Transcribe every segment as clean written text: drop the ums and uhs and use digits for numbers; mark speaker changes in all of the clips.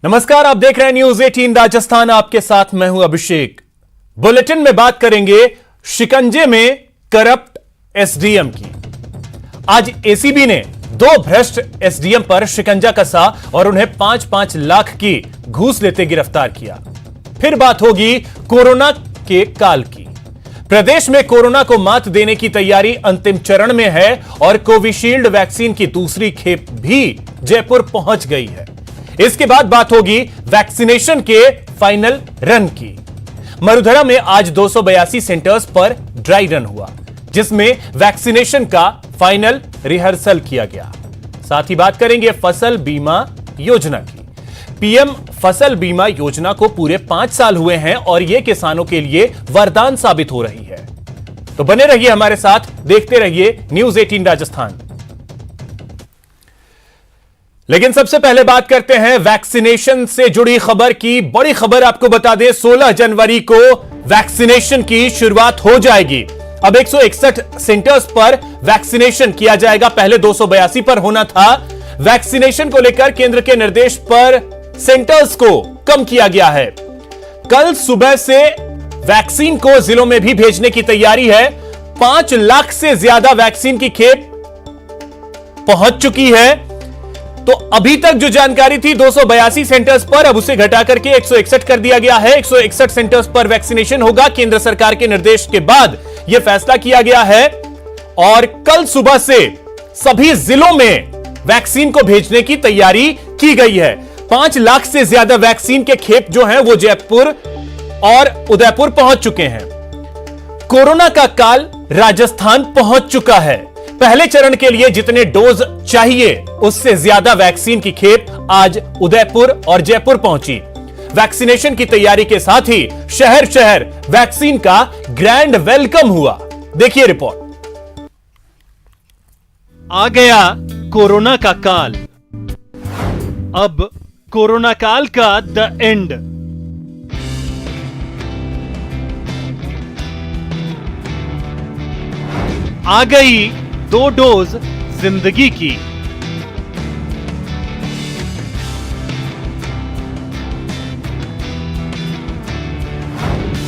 Speaker 1: नमस्कार, आप देख रहे हैं न्यूज 18 राजस्थान। आपके साथ मैं हूं अभिषेक। बुलेटिन में बात करेंगे शिकंजे में करप्ट एसडीएम की। आज एसीबी ने 2 भ्रष्ट एसडीएम पर शिकंजा कसा और उन्हें 5-5 लाख की घूस लेते गिरफ्तार किया। फिर बात होगी कोरोना के काल की। प्रदेश में कोरोना को मात देने की तैयारी अंतिम चरण में है और कोविशील्ड वैक्सीन की दूसरी खेप भी जयपुर पहुंच गई है। इसके बाद बात होगी वैक्सीनेशन के फाइनल रन की। मरुधरा में आज 282 सेंटर्स पर ड्राई रन हुआ, जिसमें वैक्सीनेशन का फाइनल रिहर्सल किया गया। साथ ही बात करेंगे फसल बीमा योजना की। पीएम फसल बीमा योजना को पूरे 5 साल हुए हैं और यह किसानों के लिए वरदान साबित हो रही है। तो बने रहिए हमारे साथ, देखते रहिए न्यूज 18 राजस्थान। लेकिन सबसे पहले बात करते हैं वैक्सीनेशन से जुड़ी खबर की। बड़ी खबर आपको बता दें, 16 जनवरी को वैक्सीनेशन की शुरुआत हो जाएगी। अब 161 सेंटर्स पर वैक्सीनेशन किया जाएगा, पहले 282 पर होना था। वैक्सीनेशन को लेकर केंद्र के निर्देश पर सेंटर्स को कम किया गया है। कल सुबह से वैक्सीन को जिलों में भी भेजने की तैयारी है। 5 लाख से ज्यादा वैक्सीन की खेप पहुंच चुकी है। तो अभी तक जो जानकारी थी 282 सेंटर्स पर, अब उसे घटाकर के 161 कर दिया गया है। 161 सेंटर्स पर वैक्सीनेशन होगा। केंद्र सरकार के निर्देश के बाद यह फैसला किया गया है और कल सुबह से सभी जिलों में वैक्सीन को भेजने की तैयारी की गई है। 5 लाख से ज्यादा वैक्सीन के खेप जो हैं वो जयपुर और उदयपुर पहुंच चुके हैं। कोरोना का काल राजस्थान पहुंच चुका है। पहले चरण के लिए जितने डोज चाहिए उससे ज्यादा वैक्सीन की खेप आज उदयपुर और जयपुर पहुंची। वैक्सीनेशन की तैयारी के साथ ही शहर शहर वैक्सीन का ग्रैंड वेलकम हुआ। देखिए रिपोर्ट।
Speaker 2: आ गया कोरोना का काल। अब कोरोना काल का द एंड। आ गई 2 डोज जिंदगी की।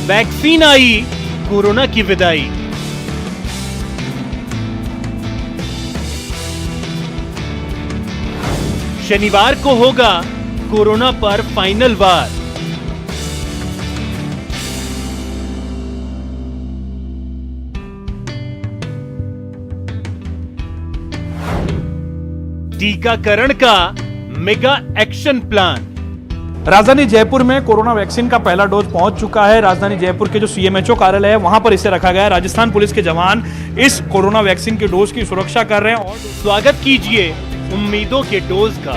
Speaker 2: वैक्सीन आई, कोरोना की विदाई। शनिवार को होगा कोरोना पर फाइनल वार। टीकाकरण का मेगा एक्शन प्लान।
Speaker 3: राजधानी जयपुर में कोरोना वैक्सीन का पहला डोज पहुंच चुका है। राजधानी जयपुर के जो सीएमएचओ कार्यालय है वहां पर इसे रखा गया है। राजस्थान पुलिस के जवान इस कोरोना वैक्सीन के डोज की सुरक्षा कर रहे हैं। और
Speaker 2: स्वागत कीजिए उम्मीदों के डोज का।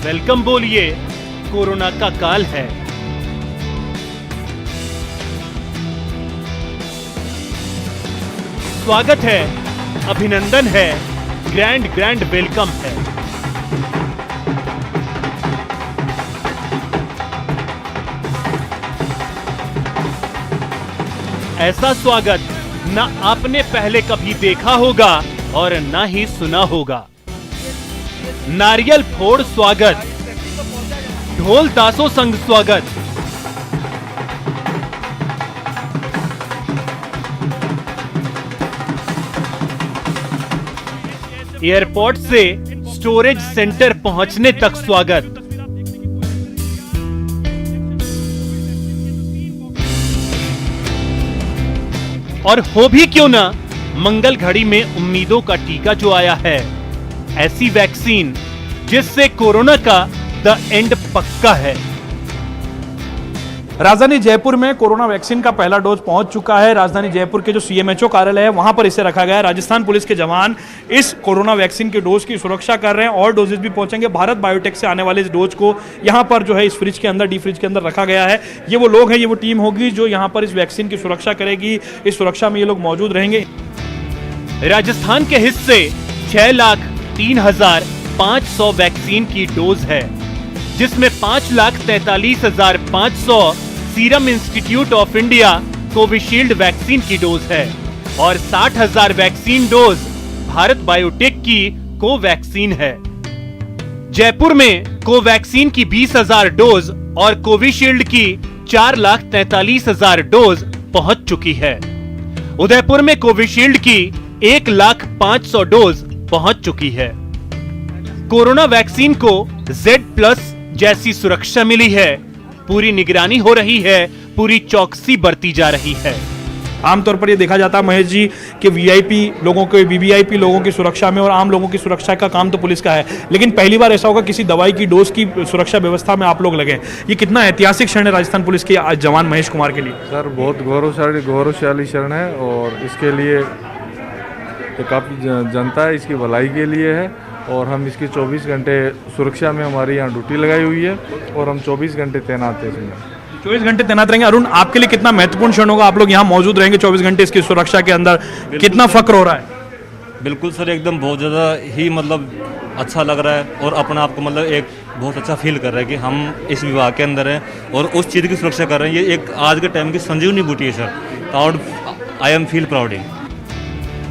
Speaker 2: वेलकम बोलिए, कोरोना का काल है। स्वागत है, अभिनंदन है, ग्रैंड वेलकम है। ऐसा स्वागत न आपने पहले कभी देखा होगा और न ही सुना होगा। नारियल फोड़ स्वागत, ढोल ताशों संग स्वागत। एयरपोर्ट से स्टोरेज सेंटर पहुंचने तक स्वागत। और हो भी क्यों ना मंगल घड़ी में उम्मीदों का टीका जो आया है, ऐसी वैक्सीन जिससे कोरोना का द एंड पक्का है।
Speaker 3: राजधानी जयपुर में कोरोना वैक्सीन का पहला डोज पहुंच चुका है। राजधानी जयपुर के जो सीएमएचओ कार्यालय है वहां पर इसे रखा गया है। राजस्थान पुलिस के जवान इस कोरोना वैक्सीन के डोज की सुरक्षा कर रहे हैं और डोजेज भी पहुंचेंगे। भारत बायोटेक से आने वाले इस डोज को यहां पर जो है इस फ्रिज के अंदर, डी फ्रिज के अंदर रखा गया है। ये वो लोग हैं, ये वो टीम होगी जो यहां पर इस वैक्सीन की सुरक्षा करेगी। इस सुरक्षा में ये लोग मौजूद रहेंगे।
Speaker 2: राजस्थान के हिस्से 6,03,500 वैक्सीन की डोज है, जिसमें 5,43,500 serum institute of India Covishield vaccine की डोज है और 60,000 वैक्सीन डोज भारत बायोटेक की कोवैक्सीन है। जयपुर में कोवैक्सीन की 20,000 डोज और कोविशील्ड की 4,43,000 डोज पहुंच चुकी है। उदयपुर में कोविशील्ड की 1,05,000 डोज पहुंच चुकी है। कोरोना वैक्सीन को Z+ जैसी सुरक्षा मिली है, पूरी निगरानी हो रही है, पूरी चौकसी बरती जा रही है।
Speaker 3: आमतौर पर ये देखा जाता है महेश जी कि वीआईपी लोगों के वीवीआईपी लोगों की सुरक्षा में और आम लोगों की सुरक्षा का काम तो पुलिस का है, लेकिन पहली बार ऐसा होगा किसी दवाई की डोज की सुरक्षा व्यवस्था में आप लोग लगे। ये कितना ऐतिहासिक क्षण है राजस्थान पुलिस के जवान महेश कुमार के लिए?
Speaker 4: सर बहुत गौरवशाली क्षण है और इसके लिए तो काफ़ी जनता है इसकी भलाई के लिए है और हम इसकी 24 घंटे सुरक्षा में हमारी यहाँ ड्यूटी लगाई हुई है और हम 24 घंटे तैनात हैं इसमें।
Speaker 3: 24 घंटे तैनात रहेंगे। अरुण, आपके लिए कितना महत्वपूर्ण क्षण होगा, आप लोग यहाँ मौजूद रहेंगे 24 घंटे इसकी सुरक्षा के अंदर, कितना फक्र हो रहा है?
Speaker 5: बिल्कुल सर, एकदम बहुत ज़्यादा ही मतलब अच्छा लग रहा है और अपने आप को मतलब एक बहुत अच्छा फील कर रहा है कि हम इस विभाग के अंदर हैं और उस चीज़ की सुरक्षा कर रहे हैं। ये एक आज के टाइम की संजीवनी बूटी है sir. Proud, I am feel proud.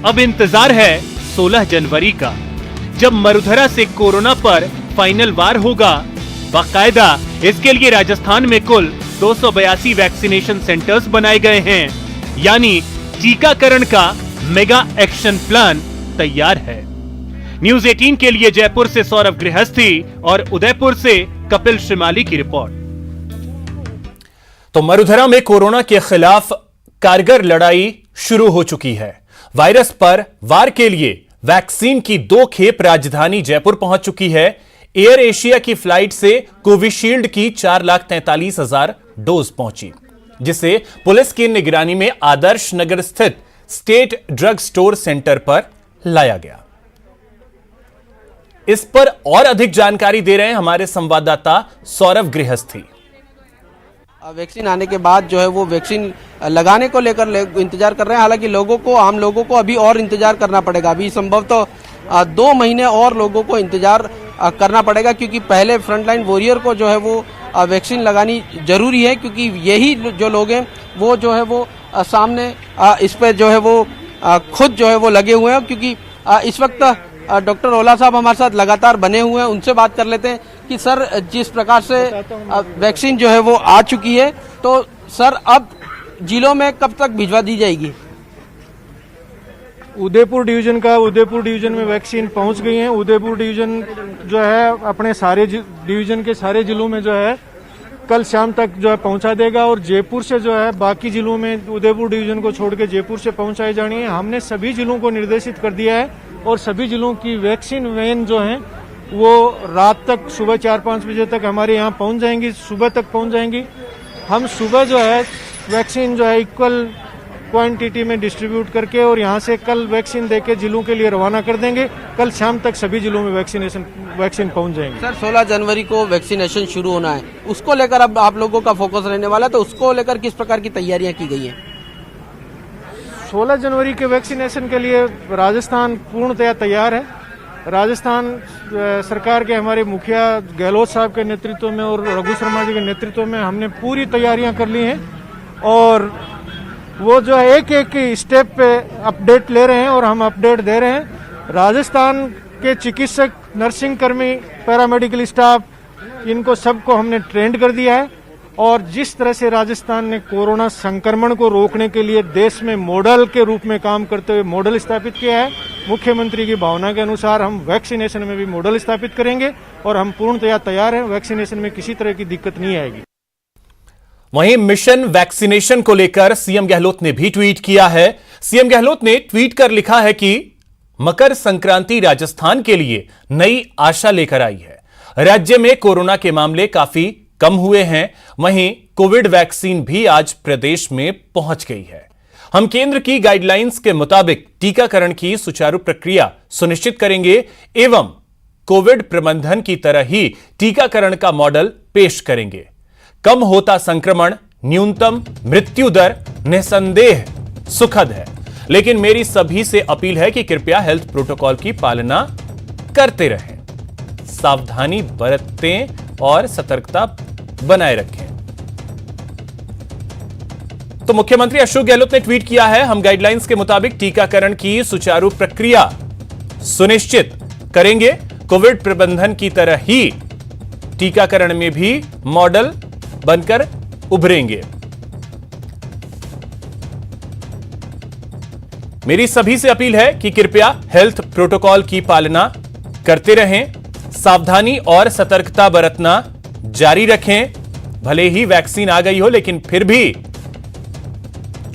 Speaker 2: अब इंतजार है 16 जनवरी का, जब मरुधरा से कोरोना पर फाइनल वार होगा। बाकायदा इसके लिए राजस्थान में कुल 282 वैक्सीनेशन सेंटर्स बनाए गए हैं, यानी टीकाकरण का मेगा एक्शन प्लान तैयार है। न्यूज 18 के लिए जयपुर से सौरभ गृहस्थी और उदयपुर से कपिल श्रीमाली की रिपोर्ट।
Speaker 1: तो मरुधरा में कोरोना के खिलाफ कारगर लड़ाई शुरू हो चुकी है। वायरस पर वार के लिए वैक्सीन की 2 खेप राजधानी जयपुर पहुंच चुकी है। एयर एशिया की फ्लाइट से कोविशील्ड की 4,43,000 डोज पहुंची, जिसे पुलिस की निगरानी में आदर्श नगर स्थित स्टेट ड्रग स्टोर सेंटर पर लाया गया। इस पर और अधिक जानकारी दे रहे हैं हमारे संवाददाता सौरभ गृहस्थी।
Speaker 6: वैक्सीन आने के बाद जो है वो वैक्सीन लगाने को लेकर इंतजार कर रहे हैं। हालांकि लोगों को, आम लोगों को अभी और इंतजार करना पड़ेगा। अभी संभव तो 2 महीने और लोगों को इंतजार करना पड़ेगा, क्योंकि पहले फ्रंटलाइन वॉरियर को जो है वो वैक्सीन लगानी जरूरी है, क्योंकि यही जो लोग हैं वो जो है वो सामने इस पर जो है वो खुद जो है वो लगे हुए हैं। क्योंकि इस वक्त डॉक्टर ओला साहब हमारे साथ लगातार बने हुए हैं, उनसे बात कर लेते हैं कि सर जिस प्रकार से वैक्सीन जो है वो आ चुकी है, तो सर अब जिलों में कब तक भिजवा दी जाएगी?
Speaker 7: उदयपुर डिवीजन में वैक्सीन पहुंच गई है। उदयपुर डिवीजन जो है अपने सारे डिवीजन के सारे जिलों में जो है कल शाम तक जो है पहुंचा देगा और जयपुर से जो है बाकी जिलों में उदयपुर डिवीजन को छोड़ के जयपुर से पहुंचाई जानी है। हमने सभी जिलों को निर्देशित कर दिया है और सभी जिलों की वैक्सीन वैन जो है वो रात तक सुबह 4-5 बजे तक हमारे यहाँ पहुंच जाएंगी, सुबह तक पहुंच जाएंगी। हम सुबह जो है वैक्सीन जो है इक्वल क्वांटिटी में डिस्ट्रीब्यूट करके और यहाँ से कल वैक्सीन देके जिलों के लिए रवाना कर देंगे। कल शाम तक सभी जिलों में वैक्सीन पहुंच जाएंगे।
Speaker 6: सर 16 जनवरी को वैक्सीनेशन शुरू होना है, उसको लेकर अब आप लोगों का फोकस रहने वाला है, तो उसको लेकर किस प्रकार की तैयारियां की गई हैं?
Speaker 7: 16 जनवरी के वैक्सीनेशन के लिए राजस्थान पूर्णतया तैयार है। राजस्थान सरकार के हमारे मुखिया गहलोत साहब के नेतृत्व में और रघु शर्मा जी के नेतृत्व में हमने पूरी तैयारियां कर ली हैं और वो जो है एक एक स्टेप पे अपडेट ले रहे हैं और हम अपडेट दे रहे हैं। राजस्थान के चिकित्सक, नर्सिंग कर्मी, पैरामेडिकल स्टाफ, इनको सबको हमने ट्रेंड कर दिया है और जिस तरह से राजस्थान ने कोरोना संक्रमण को रोकने के लिए देश में मॉडल के रूप में काम करते हुए मॉडल स्थापित किया है, मुख्यमंत्री की भावना के अनुसार हम वैक्सीनेशन में भी मॉडल स्थापित करेंगे और हम पूर्णतया तैयार हैं। वैक्सीनेशन में किसी तरह की दिक्कत नहीं आएगी।
Speaker 1: वहीं मिशन वैक्सीनेशन को लेकर सीएम गहलोत ने भी ट्वीट किया है। सीएम गहलोत ने ट्वीट कर लिखा है कि मकर संक्रांति राजस्थान के लिए नई आशा लेकर आई है। राज्य में कोरोना के मामले काफी कम हुए हैं, वहीं कोविड वैक्सीन भी आज प्रदेश में पहुंच गई है। हम केंद्र की गाइडलाइंस के मुताबिक टीकाकरण की सुचारू प्रक्रिया सुनिश्चित करेंगे एवं कोविड प्रबंधन की तरह ही टीकाकरण का मॉडल पेश करेंगे। कम होता संक्रमण, न्यूनतम मृत्यु दर निसंदेह सुखद है, लेकिन मेरी सभी से अपील है कि कृपया हेल्थ प्रोटोकॉल की पालना करते रहें, सावधानी बरतें और सतर्कता बनाए रखें। तो मुख्यमंत्री अशोक गहलोत ने ट्वीट किया है, हम गाइडलाइंस के मुताबिक टीकाकरण की सुचारू प्रक्रिया सुनिश्चित करेंगे। कोविड प्रबंधन की तरह ही टीकाकरण में भी मॉडल बनकर उभरेंगे। मेरी सभी से अपील है कि कृपया हेल्थ प्रोटोकॉल की पालना करते रहें, सावधानी और सतर्कता बरतना जारी रखें। भले ही वैक्सीन आ गई हो, लेकिन फिर भी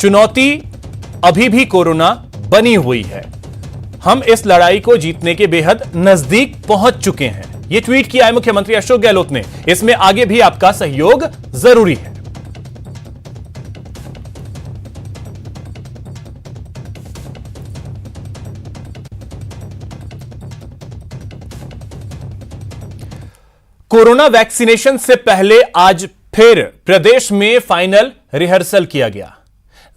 Speaker 1: चुनौती अभी भी कोरोना बनी हुई है। हम इस लड़ाई को जीतने के बेहद नजदीक पहुंच चुके हैं। यह ट्वीट किया है मुख्यमंत्री अशोक गहलोत ने। इसमें आगे भी आपका सहयोग जरूरी है। कोरोना वैक्सीनेशन से पहले आज फिर प्रदेश में फाइनल रिहर्सल किया गया।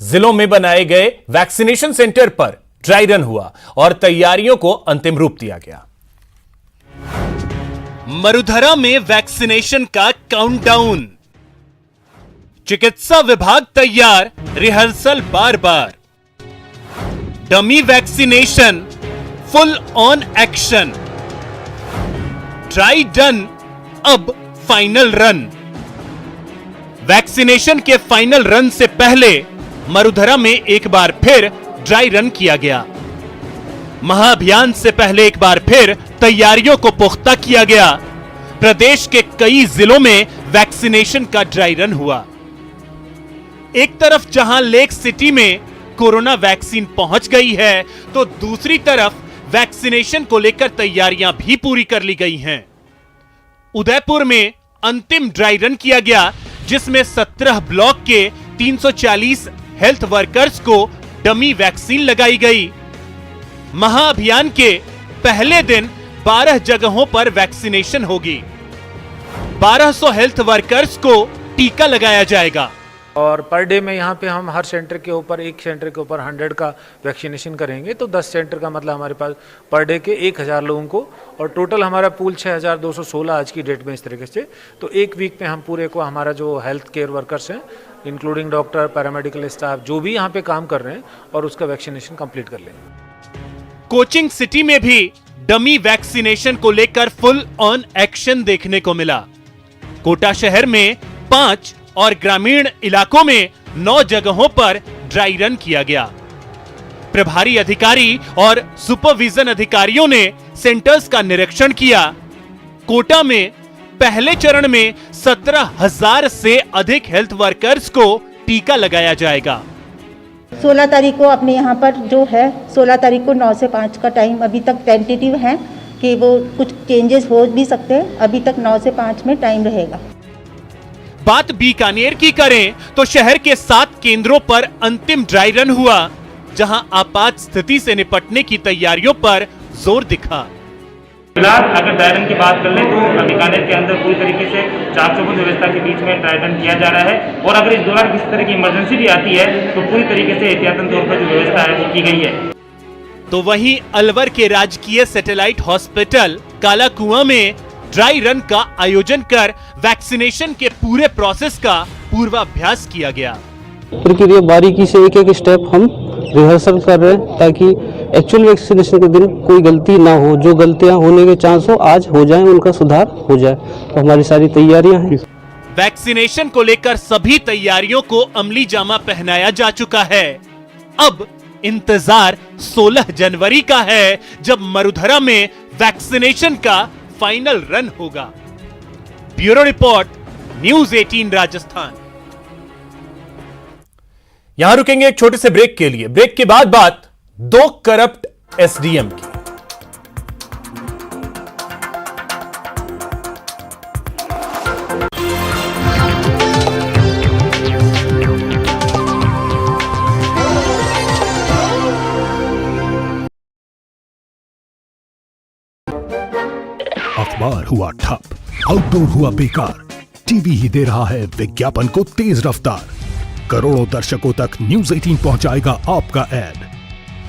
Speaker 1: जिलों में बनाए गए वैक्सीनेशन सेंटर पर ड्राई रन हुआ और तैयारियों को अंतिम रूप दिया गया।
Speaker 2: मरुधरा में वैक्सीनेशन का काउंटडाउन, चिकित्सा विभाग तैयार, rehearsal bar bar. Dummy vaccination full on action, dry done अब फाइनल रन। वैक्सीनेशन के फाइनल रन से पहले मरुधरा में एक बार फिर ड्राई रन किया गया। महाअभियान से पहले एक बार फिर तैयारियों को पुख्ता किया गया। प्रदेश के कई जिलों में वैक्सीनेशन का ड्राई रन हुआ। एक तरफ जहां लेक सिटी में कोरोना वैक्सीन पहुंच गई है, तो दूसरी तरफ वैक्सीनेशन को लेकर तैयारियां भी पूरी कर ली गई हैं। उदयपुर में अंतिम ड्राई रन किया गया, जिसमें 17 ब्लॉक के 340 हेल्थ वर्कर्स को डमी वैक्सीन लगाई गई। महाअभियान के पहले दिन 12 जगहों पर वैक्सीनेशन होगी। 1200 हेल्थ वर्कर्स को टीका लगाया जाएगा।
Speaker 8: और पर डे में यहाँ पे हम हर सेंटर के ऊपर, एक सेंटर के ऊपर 100 का वैक्सीनेशन करेंगे, तो 10 सेंटर का मतलब हमारे पास पर डे के 1000 लोगों को, और टोटल हमारा पूल 6216 आज की डेट में इस तरीके से। तो एक वीक में हम पूरे को, हमारा जो हेल्थ केयर वर्कर्स हैं इंक्लूडिंग डॉक्टर, पैरामेडिकल स्टाफ, जो भी यहाँ पे काम कर रहे हैं, और उसका वैक्सीनेशन कंप्लीट कर लेंगे।
Speaker 2: कोचिंग सिटी में भी डमी वैक्सीनेशन को लेकर फुल ऑन एक्शन देखने को मिला। कोटा शहर में 5 और ग्रामीण इलाकों में 9 जगहों पर ड्राई रन किया गया। प्रभारी अधिकारी और सुपरविजन अधिकारियों ने सेंटर्स का निरीक्षण किया। कोटा में पहले चरण में 17,000 से अधिक हेल्थ वर्कर्स को टीका लगाया जाएगा।
Speaker 9: 16 तारीख को अपने यहाँ पर जो है 16 तारीख को 9 से 5 का टाइम अभी तक टेंटेटिव है कि वो कुछ चेंजेस हो भी सकते हैं। अभी तक 9 से 5 में टाइम रहेगा।
Speaker 2: बात बीकानेर की करें तो शहर के 7 केंद्रों पर अंतिम ड्राई रन हुआ, जहां आपात स्थिति से निपटने की तैयारियों पर जोर दिखा।
Speaker 10: फिलहाल अगर ड्राई रन की बात कर लें तो बीकानेर के अंदर पूरी तरीके से 4 चौबंद व्यवस्था के बीच में ड्राई रन किया जा रहा है, और अगर इस दौरान किसी तरह की इमरजेंसी भी आती है तो पूरी तरीके से एहतियातन तौर पर जो व्यवस्था है वो की गई है।
Speaker 2: तो वहीं अलवर के राजकीय सैटेलाइट हॉस्पिटल कालाकुआं में ड्राई रन का आयोजन कर वैक्सीनेशन के पूरे प्रोसेस का पूर्वाभ्यास किया गया।
Speaker 11: प्रक्रिया बारीकी से एक एक स्टेप हम रिहर्सल कर रहे हैं, ताकि एक्चुअल वैक्सीनेशन के दिन कोई गलती ना हो। जो गलतियां होने के चांस हो आज हो जाए, उनका सुधार हो जाए। तो हमारी सारी तैयारियां हैं।
Speaker 2: वैक्सीनेशन को लेकर सभी तैयारियों को अमली जामा पहनाया जा चुका है। अब इंतजार 16 जनवरी का है, जब मरुधरा में वैक्सीनेशन का फाइनल रन होगा। Bureau report, news 18 Rajasthan.
Speaker 1: यहां रुकेंगे एक छोटे से ब्रेक के लिए। ब्रेक के बाद बात 2 करप्ट एसडीएम की।
Speaker 12: अखबार हुआ ठप, आउटडोर हुआ बेकार, टीवी ही दे रहा है विज्ञापन को तेज रफ्तार। करोड़ों दर्शकों तक न्यूज 18 पहुंचाएगा आपका ऐड।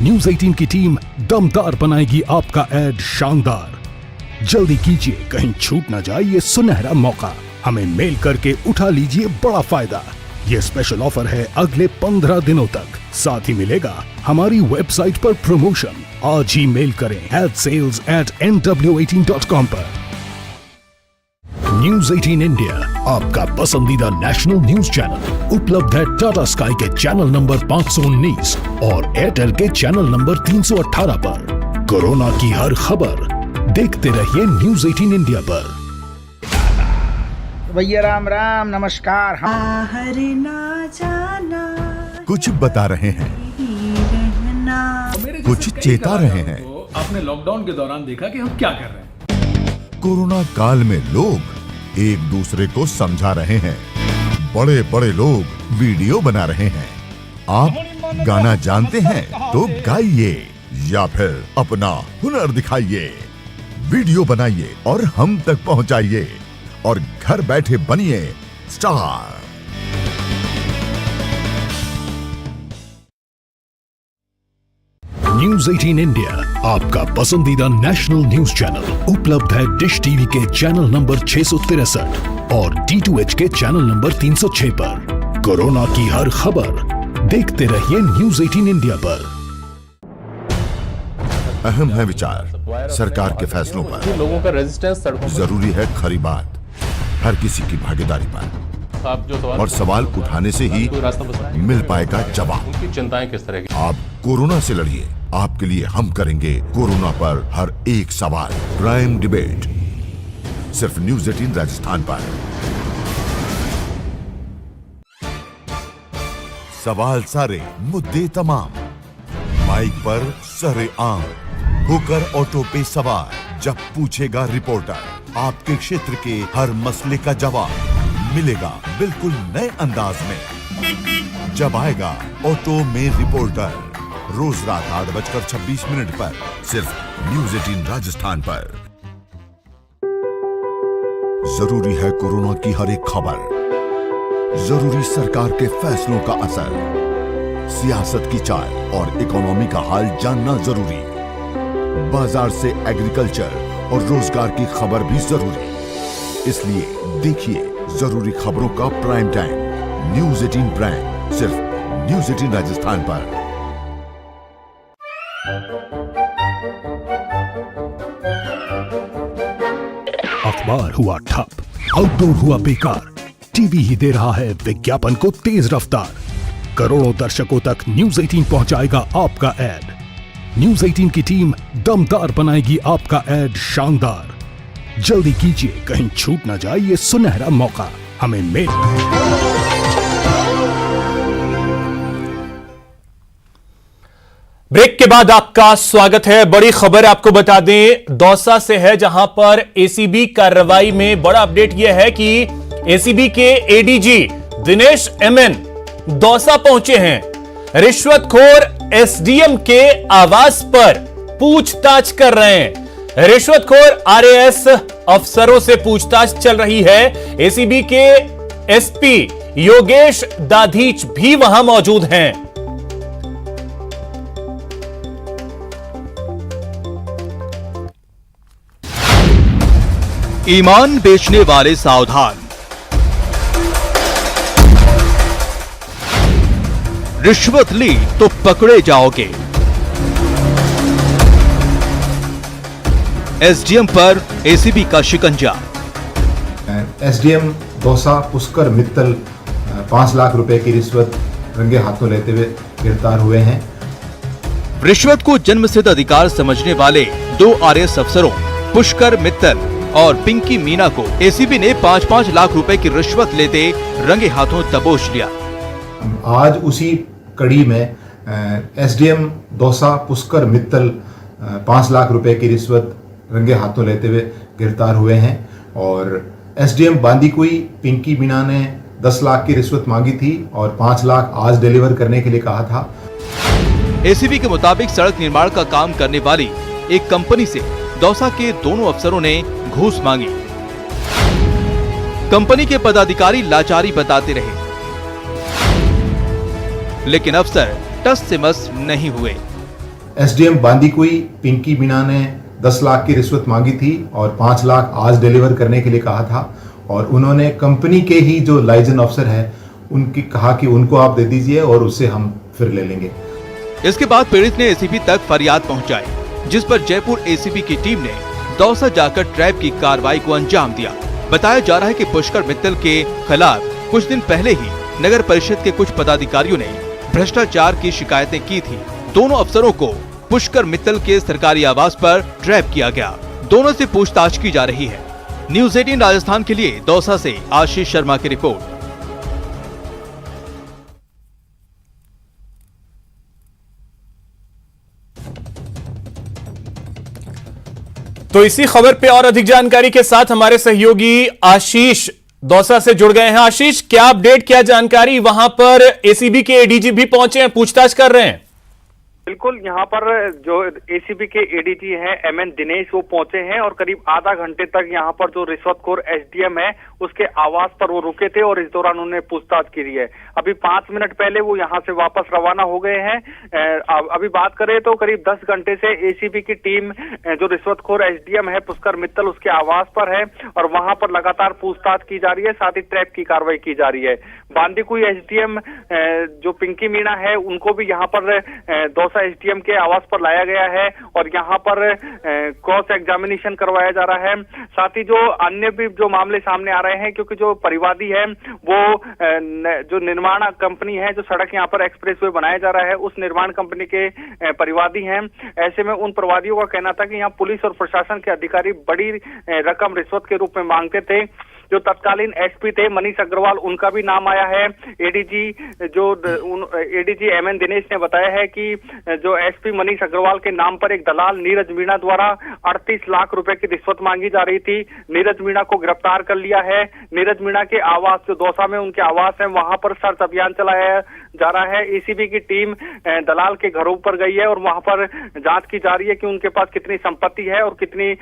Speaker 12: न्यूज 18 की टीम दमदार बनाएगी आपका ऐड शानदार। जल्दी कीजिए, कहीं छूट ना जाए ये सुनहरा मौका। हमें मेल करके उठा लीजिए बड़ा फायदा। ये स्पेशल ऑफर है अगले 15 दिनों तक। साथ ही मिलेगा हमारी वेबसाइट पर प्रमोशन। आज ही मेल करें sales@nw18.com पर। न्यूज 18 इंडिया, आपका पसंदीदा नेशनल न्यूज चैनल, उपलब्ध है टाटा स्काई के चैनल नंबर 519 और एयरटेल के चैनल नंबर 318 पर। कोरोना की हर खबर देखते रहिए न्यूज 18 इंडिया पर।
Speaker 13: भैया राम राम, नमस्कार।
Speaker 14: कुछ बता रहे हैं, कुछ चेता रहे हैं।
Speaker 3: आपने लॉकडाउन के दौरान देखा कि हम क्या कर रहे हैं।
Speaker 14: कोरोना काल में लोग एक दूसरे को समझा रहे हैं। बड़े बड़े लोग वीडियो बना रहे हैं। आप गाना जानते हैं तो गाइए या फिर अपना हुनर दिखाइए। वीडियो बनाइए और हम तक पहुंचाइए और घर बैठे बनिए स्टार।
Speaker 12: न्यूज 18 इंडिया, आपका पसंदीदा नेशनल न्यूज चैनल, उपलब्ध है डिश टीवी के चैनल नंबर 663 और D2H के चैनल नंबर 306 पर। कोरोना की हर खबर देखते रहिए न्यूज 18 इंडिया पर।
Speaker 14: अहम है विचार सरकार के फैसलों पर।
Speaker 15: लोगों का रेजिस्टेंस सड़कों पर।
Speaker 14: जरूरी है खरी बात हर किसी की भागीदारी पर। और सवाल उठाने से ही मिल पाएगा जवाब।
Speaker 15: उनकी चिंताएं किस तरह की?
Speaker 14: आप कोरोना से लड़िए, आपके लिए हम करेंगे कोरोना पर हर एक सवाल। प्राइम डिबेट सिर्फ न्यूज 18 राजस्थान पर। सवाल सारे, मुद्दे तमाम, माइक पर सरे आम होकर ऑटो पे सवार। जब पूछेगा रिपोर्टर, आपके क्षेत्र के हर मसले का जवाब मिलेगा बिल्कुल नए अंदाज में। जब आएगा ऑटो में रिपोर्टर, रोज रात 8:26 पर सिर्फ न्यूज 18 राजस्थान पर। जरूरी है कोरोना की हर एक खबर, जरूरी सरकार के फैसलों का असर, सियासत की चाल और इकोनॉमी का हाल जानना जरूरी, बाजार से एग्रीकल्चर और रोजगार की खबर भी जरूरी। इसलिए देखिए जरूरी खबरों का प्राइम टाइम न्यूज 18 प्राइम, सिर्फ न्यूज 18 राजस्थान पर।
Speaker 12: अखबार हुआ ठप, आउटडोर हुआ बेकार, टीवी ही दे रहा है विज्ञापन को तेज रफ्तार। करोड़ों दर्शकों तक न्यूज 18 पहुंचाएगा आपका एड। न्यूज 18 की टीम दमदार बनाएगी आपका एड शानदार। जल्दी कीजिए, कहीं छूट ना जाए ये सुनहरा मौका। हमें मेल
Speaker 1: ब्रेक के बाद आपका स्वागत है। बड़ी खबर आपको बता दें, दौसा से है, जहां पर एसीबी कार्रवाई में बड़ा अपडेट यह है कि एसीबी के एडीजी दिनेश एमएन दौसा पहुंचे हैं। रिश्वतखोर एसडीएम के आवास पर पूछताछ कर रहे हैं। रिश्वतखोर आरएएस अफसरों से पूछताछ चल रही है। एसीबी के एसपी योगेश दाधीच भी वहां मौजूद हैं।
Speaker 2: ईमान बेचने वाले सावधान, रिश्वत ली तो पकड़े जाओगे। एसडीएम पर एसीबी का शिकंजा।
Speaker 16: एसडीएम दौसा पुष्कर मित्तल 5 लाख रुपए की रिश्वत रंगे हाथों लेते हुए गिरफ्तार हुए हैं।
Speaker 2: रिश्वत को जन्मसिद्ध अधिकार समझने वाले 2 आरएएस अफसरों पुष्कर मित्तल और पिंकी मीना को एसीबी ने 5-5 लाख रुपए की रिश्वत लेते रंगे हाथों दबोच लिया।
Speaker 16: आज उसी कड़ी में एसडीएम दौसा पुष्कर मित्तल 5 लाख रुपए की रिश्वत रंगे हाथों लेते हुए गिरफ्तार हुए हैं। और एसडीएम बांदीकुई पिंकी मीना ने 10 लाख की रिश्वत मांगी थी और 5 लाख आज डिलीवर करने के लिए कहा था।
Speaker 2: एसीबी के मुताबिक सड़क निर्माण का काम करने वाली एक कंपनी से दौसा के दोनों अफसरों ने घूस मांगी। कंपनी के पदाधिकारी लाचारी बताते रहे, लेकिन अफसर टस से मस नहीं हुए।
Speaker 16: एसडीएम बांदीकुई पिंकी मीना ने 10 लाख की रिश्वत मांगी थी और 5 लाख आज डिलीवर करने के लिए कहा था। और उन्होंने कंपनी के ही जो लाइजन अफसर है उनकी कहा कि उनको आप दे दीजिए और उससे हम फिर ले लेंगे।
Speaker 17: इसके बाद पीड़ित ने एसीपी तक फरियाद पहुंचाई, जिस पर जयपुर एसीपी की टीम ने दौसा जाकर ट्रैप की कार्रवाई को अंजाम दिया। बताया जा रहा है कि पुष्कर मित्तल के खिलाफ कुछ दिन पहले ही नगर परिषद के कुछ पदाधिकारियों ने भ्रष्टाचार की शिकायतें की थी। दोनों अफसरों को पुष्कर मित्तल के सरकारी आवास पर ट्रैप किया गया। दोनों से पूछताछ की जा रही है। न्यूज़ 18 राजस्थान के लिए दौसा से आशीष शर्मा की रिपोर्ट।
Speaker 1: तो इसी खबर पे और अधिक जानकारी के साथ हमारे सहयोगी आशीष दौसा से जुड़ गए हैं। आशीष, क्या अपडेट, क्या जानकारी? वहां पर एसीबी के एडीजी भी पहुंचे हैं, पूछताछ कर रहे हैं।
Speaker 18: बिल्कुल, यहाँ पर जो एसीबी के एडीजी हैं एमएन दिनेश, वो पहुंचे हैं और करीब आधा घंटे तक यहाँ पर जो रिश्वतखोर एसडीएम है उसके आवास पर वो रुके थे और इस दौरान उन्होंने पूछताछ की है। अभी 5 मिनट पहले वो यहाँ से वापस रवाना हो गए हैं। अभी बात करें तो करीब 10 घंटे से एसीबी की टीम जो रिश्वतखोर एसडीएम है पुष्कर मित्तल उसके आवास पर है और वहां पर लगातार पूछताछ की जा रही है, साथ ही ट्रैप की कार्रवाई की जा रही है। बांदीकुई एसडीएम जो पिंकी मीणा है उनको भी यहाँ पर दौसा एसडीएम के आवास पर लाया गया है और यहाँ पर क्रॉस एग्जामिनेशन करवाया जा रहा है। साथ ही जो अन्य भी जो मामले सामने आ रहे हैं, क्योंकि जो परिवादी है वो जो निर्माण कंपनी है, जो सड़क यहाँ पर एक्सप्रेसवे बनाया जा रहा है उस निर्माण कंपनी के परिवादी हैं। ऐसे में उन परिवादियों का कहना था कि यहाँ पुलिस और प्रशासन के अधिकारी बड़ी रकम रिश्वत के रूप में मांगते थे। जो तत्कालीन एसपी थे मनीष अग्रवाल, उनका भी नाम आया है। एडीजी एमएन दिनेश ने बताया है कि जो एसपी मनीष अग्रवाल के नाम पर एक दलाल नीरज मीणा द्वारा 38 लाख रुपए की रिश्वत मांगी जा रही थी। नीरज मीणा को गिरफ्तार कर लिया है। नीरज मीणा के आवास जो दौसा में उनके आवास है वहां पर सर्च अभियान चलाया जा रहा है। एसीबी की टीम दलाल के घरों पर गई है और वहां पर जांच की जा रही है कि उनके पास कितनी संपत्ति है और कितनी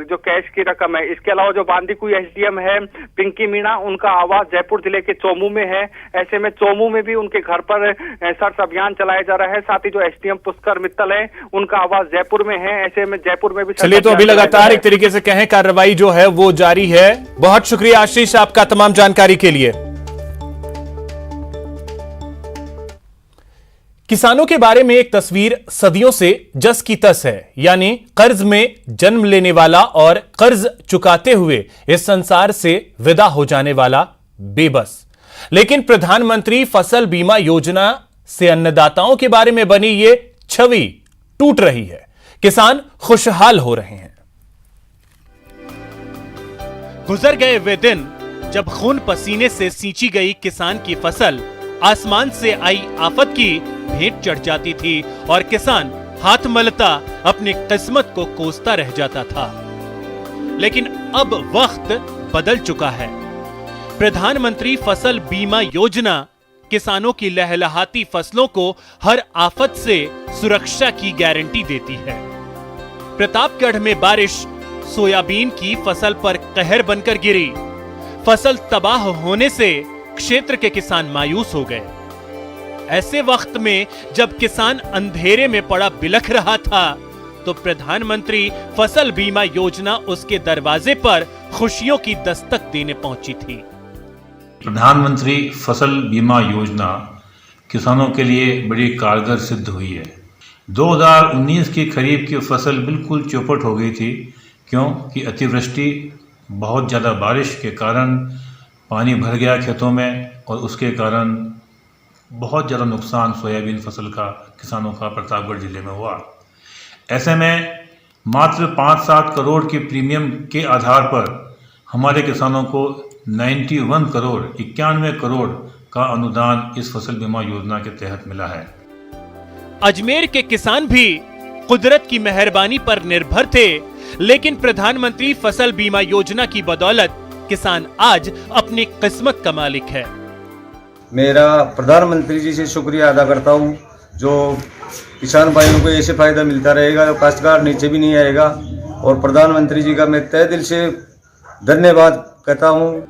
Speaker 18: जो कैश की रकम है। इसके अलावा जो बांदीकुई एसडीएम है पिंकी मीणा, उनका आवास जयपुर जिले के चोमू में है। ऐसे में चोमू में भी उनके घर पर सर्च अभियान चलाया जा रहा है। साथ ही जो एसडीएम पुष्कर मित्तल है उनका आवास जयपुर में है। ऐसे में जयपुर में भी
Speaker 1: चलिए, तो अभी लगातार एक तरीके से कहें कार्रवाई जो है वो जारी है। बहुत शुक्रिया आशीष आपका तमाम जानकारी के लिए। किसानों के बारे में एक तस्वीर सदियों से जस की तस है, यानी कर्ज में जन्म लेने वाला और कर्ज चुकाते हुए इस संसार से विदा हो जाने वाला बेबस। लेकिन प्रधानमंत्री फसल बीमा योजना से अन्नदाताओं के बारे में बनी ये छवि टूट रही है। किसान खुशहाल हो रहे हैं।
Speaker 2: गुजर गए वे दिन जब खून पसीने से सींची गई किसान की फसल आसमान से आई आफत की भेंट चढ़ जाती थी और किसान हाथ मलता अपनी किस्मत को कोसता रह जाता था। लेकिन अब वक्त बदल चुका है। प्रधानमंत्री फसल बीमा योजना किसानों की लहलहाती फसलों को हर आफत से सुरक्षा की गारंटी देती है। प्रतापगढ़ में बारिश सोयाबीन की फसल पर कहर बनकर गिरी। फसल तबाह होने से क्षेत्र के किसान मायूस हो गए। ऐसे वक्त में जब किसान अंधेरे में पड़ा बिलख रहा था तो प्रधानमंत्री फसल बीमा योजना उसके दरवाजे पर खुशियों की दस्तक देने पहुंची थी।
Speaker 19: प्रधानमंत्री फसल बीमा योजना किसानों के लिए बड़ी कारगर सिद्ध हुई है। 2019 की खरीफ की फसल बिल्कुल चौपट हो गई थी, क्योंकि अतिवृष्टि, बहुत ज़्यादा बारिश के कारण पानी भर गया खेतों में और उसके कारण बहुत ज़्यादा नुकसान सोयाबीन फसल का किसानों का प्रतापगढ़ जिले में हुआ। ऐसे में मात्र 5-7 करोड़ के प्रीमियम के आधार पर हमारे किसानों को 91 करोड़ का अनुदान इस फसल बीमा योजना के तहत मिला है।
Speaker 2: अजमेर के किसान भी कुदरत की मेहरबानी पर निर्भर थे, लेकिन प्रधानमंत्री फसल बीमा योजना की बदौलत किसान आज अपनी किस्मत का मालिक है।
Speaker 20: मेरा प्रधानमंत्री जी से शुक्रिया अदा करता हूँ, जो किसान भाइयों को ऐसे फायदा मिलता रहेगा तो काश्तकार नीचे भी नहीं आएगा। और प्रधानमंत्री जी का मैं तहे दिल से धन्यवाद कहता हूँ।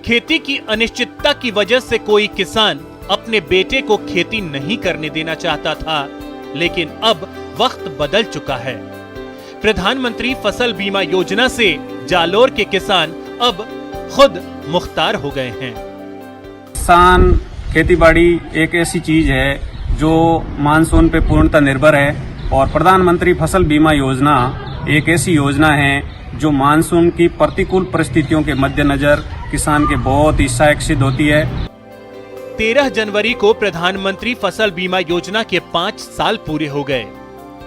Speaker 2: खेती की अनिश्चितता की वजह से कोई किसान अपने बेटे को खेती नहीं करने देना चाहता था, लेकिन अब वक्त बदल चुका है। प्रधानमंत्री फसल बीमा योजना से जालोर के किसान अब खुद मुख्तार हो गए हैं।
Speaker 21: किसान खेतीबाड़ी एक ऐसी चीज है जो मानसून पे पूर्णतः निर्भर है और प्रधानमंत्री फसल बीमा योजना एक ऐसी योजना है जो मानसून की प्रतिकूल परिस्थितियों के मद्देनजर किसान के बहुत ही सहायक सिद्ध होती है।
Speaker 2: 13 जनवरी को प्रधानमंत्री फसल बीमा योजना के 5 साल पूरे हो गए।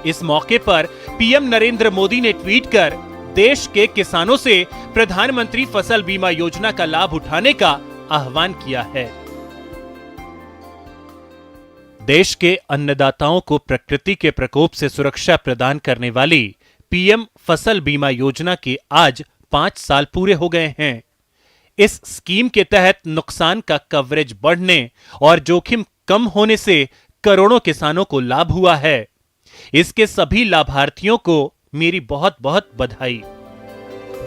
Speaker 2: इस मौके पर पीएम नरेंद्र मोदी ने ट्वीट कर देश के किसानों से प्रधानमंत्री फसल बीमा योजना का लाभ उठाने का आह्वान किया है। देश के अन्नदाताओं को प्रकृति के प्रकोप से सुरक्षा प्रदान करने वाली पीएम फसल बीमा योजना के आज 5 साल पूरे हो गए हैं। इस स्कीम के तहत नुकसान का कवरेज बढ़ने और जोखिम कम होने से करोड़ों किसानों को लाभ हुआ है। इसके सभी लाभार्थियों को मेरी बहुत बहुत बधाई।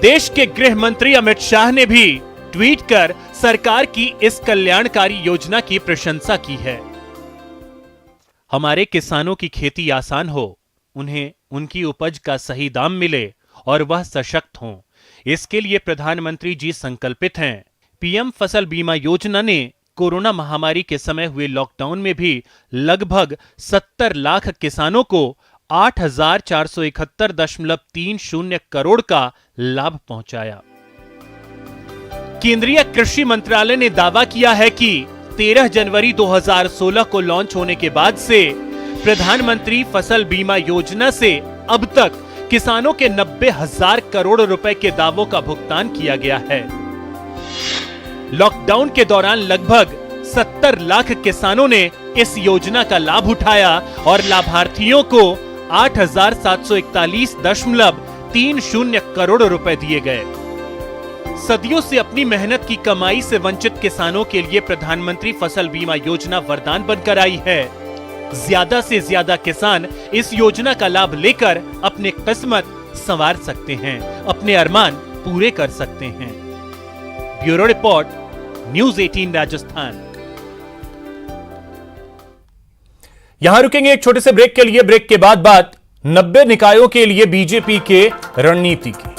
Speaker 2: देश के गृह मंत्री अमित शाह ने भी ट्वीट कर सरकार की इस कल्याणकारी योजना की प्रशंसा की है। हमारे किसानों की खेती आसान हो, उन्हें उनकी उपज का सही दाम मिले और वह सशक्त हों, इसके लिए प्रधानमंत्री जी संकल्पित हैं। पीएम फसल बीमा योजना ने कोरोना महामारी के समय हुए लॉकडाउन में भी लगभग 70 लाख किसानों को 8,471.30 करोड़ का लाभ पहुंचाया। केंद्रीय कृषि मंत्रालय ने दावा किया है कि 13 जनवरी 2016 को लॉन्च होने के बाद से प्रधानमंत्री फसल बीमा योजना से अब तक किसानों के 90,000 करोड़ रुपए के दावों का भुगतान किया गया है। लॉकडाउन के दौरान लगभग 70 लाख किसानों ने इस योजना का लाभ उठाया और लाभार्थियों को 8,741.30 करोड़ रुपए दिए गए। सदियों से अपनी मेहनत की कमाई से वंचित किसानों के लिए प्रधानमंत्री फसल बीमा योजना वरदान बनकर आई है। ज्यादा से ज्यादा किसान इस योजना का लाभ लेकर अपनी किस्मत संवार सकते हैं, अपने अरमान पूरे कर सकते हैं। Bureau report, news 18 Rajasthan.
Speaker 1: यहां रुकेंगे एक छोटे से ब्रेक के लिए। ब्रेक के बाद बात 90 निकायों के लिए बीजेपी के रणनीति की।